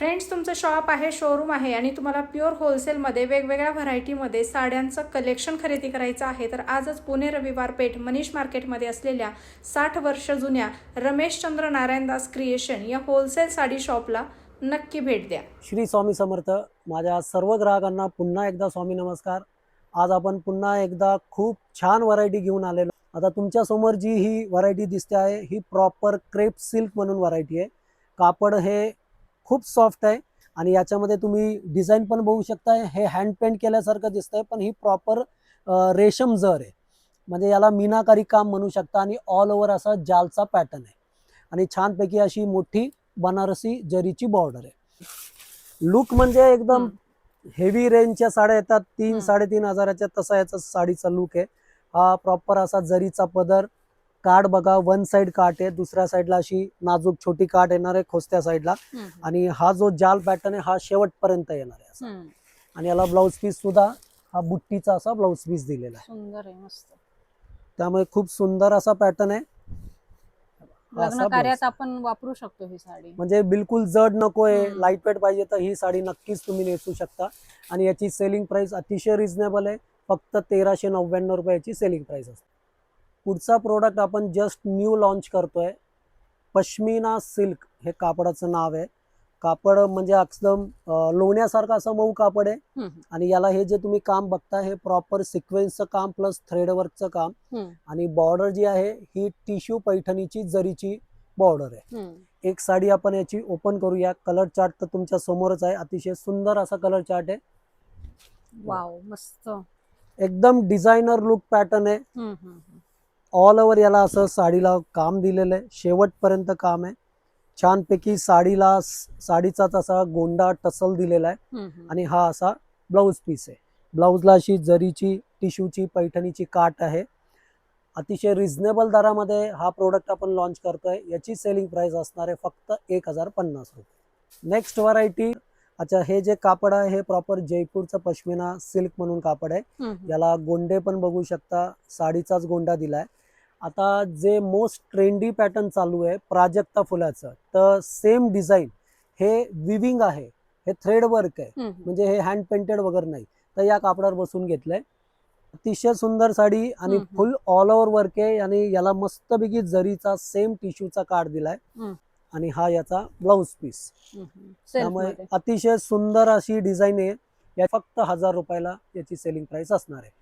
Friends, तुमचं shop आहे, showroom आहे आणि तुम्हाला प्युअर होलसेलमध्ये वेगवेगळ्या व्हरायटीमध्ये साड्यांचं कलेक्शन खरेदी करायचं आहे तर आजच पुणे रविवार पेठ मनीष मार्केटमध्ये असलेल्या 60 वर्ष जुन्या रमेशचंद्र नारायणदास क्रिएशन या होलसेल साडी शॉपला नक्की भेट द्या. श्री स्वामी समर्थ. माझ्या सर्व ग्राहकांना पुन्हा एकदा स्वामी नमस्कार. आज आपण पुन्हा एकदा खूप छान व्हरायटी घेऊन आलेलो. आता तुमच्या समोर जी ही व्हरायटी दिसते आहे ही प्रॉपर क्रेप सिल्क म्हणून व्हरायटी आहे. कापड हे खूप सॉफ्ट आहे आणि याच्यामध्ये तुम्ही डिझाईन पण बघू शकताय. हे हँड पेंट केल्यासारखं दिसतंय पण ही प्रॉपर रेशम जर आहे, म्हणजे याला मीनाकारी काम म्हणू शकता आणि ऑल ओव्हर असा जालचा पॅटर्न आहे आणि छानपैकी अशी मोठी बनारसी जरीची बॉर्डर आहे. लुक म्हणजे एकदम हेवी रेंजच्या साड्या येतात 3-3.5 हजाराच्या, तसा याचा साडीचा लुक आहे. हा प्रॉपर असा जरीचा पदर, काठ बघा, वन साइड काठ आहे, दुसऱ्या साईडला अशी नाजूक छोटी काठ येणार आहे खोस्त्या साईडला आणि हा जो जाल पॅटर्न आहे हा शेवटपर्यंत येणार आहे असा. आणि याला ब्लाउज पीस सुद्धा हा बुट्टीचा असा ब्लाउज पीस दिलेला आहे. सुंदर आहे, मस्त. त्यामुळे खूप सुंदर असा पॅटर्न आहे. लग्न कार्यात आपण वापरू शकतो ही साडी. म्हणजे बिलकुल जड नकोय, लाईट वेट पाहिजे तर ही साडी नक्कीच तुम्ही नेसू शकता. आणि याची सेलिंग प्राइस अतिशय रिझनेबल आहे, फक्त 1399 रुपयाची सेलिंग प्राइस असते. पुढचा प्रोडक्ट आपण जस्ट न्यू लॉन्च करतोय. पश्मिना सिल्क हे कापडाचं नाव आहे. कापड म्हणजे एकदम लोण्यासारखं असं मऊ कापड आहे आणि याला हे जे तुम्ही काम बघता हे प्रॉपर सिक्वेन्सचं काम प्लस थ्रेडवर्कचं काम आणि बॉर्डर जी आहे ही टिश्यू पैठणीची जरीची बॉर्डर आहे. एक साडी आपण याची ओपन करूया. कलर चार्ट तर तुमच्या समोरच आहे, अतिशय सुंदर असा कलर चार्ट आहे. वाव, मस्त, एकदम डिझायनर लुक पॅटर्न आहे. ऑल ओव्हर याला असं साडीला काम दिलेलं आहे, शेवटपर्यंत काम आहे. छानपैकी साडीचा असा गोंडा टसल दिलेला आहे आणि हा असा ब्लाउज पीस आहे. ब्लाउजला अशी जरीची टिश्यूची पैठणीची काठ आहे. अतिशय रिझनेबल दरामध्ये हा प्रोडक्ट आपण लॉन्च करतोय. याची सेलिंग प्राइस असणार आहे फक्त 1050 रुपये. Next variety. अच्छा, हे जे कापड आहे हे प्रॉपर जयपूरचं पश्मिना सिल्क म्हणून कापड आहे. याला गोंडे पण बघू शकता, साडीचाच गोंडा दिलाय. आता जे मोस्ट ट्रेंडी पॅटर्न चालू आहे प्राजक्ता फुलाचं, तर सेम डिझाईन हे विविंग आहे, हे थ्रेड वर्क आहे, म्हणजे हे हँड पेंटेड वगैरे नाही, तर या कापडावर बसून घेतलंय. अतिशय सुंदर साडी आणि फुल ऑल ओव्हर वर्क आहे आणि याला मस्तपैकी जरीचा सेम टिश्यूचा काठ दिलाय आणि हा याचा ब्लाउज पीस. त्यामुळे अतिशय सुंदर अशी डिझाईन आहे. या फक्त 1000 रुपयाला याची सेलिंग प्राइस असणार आहे.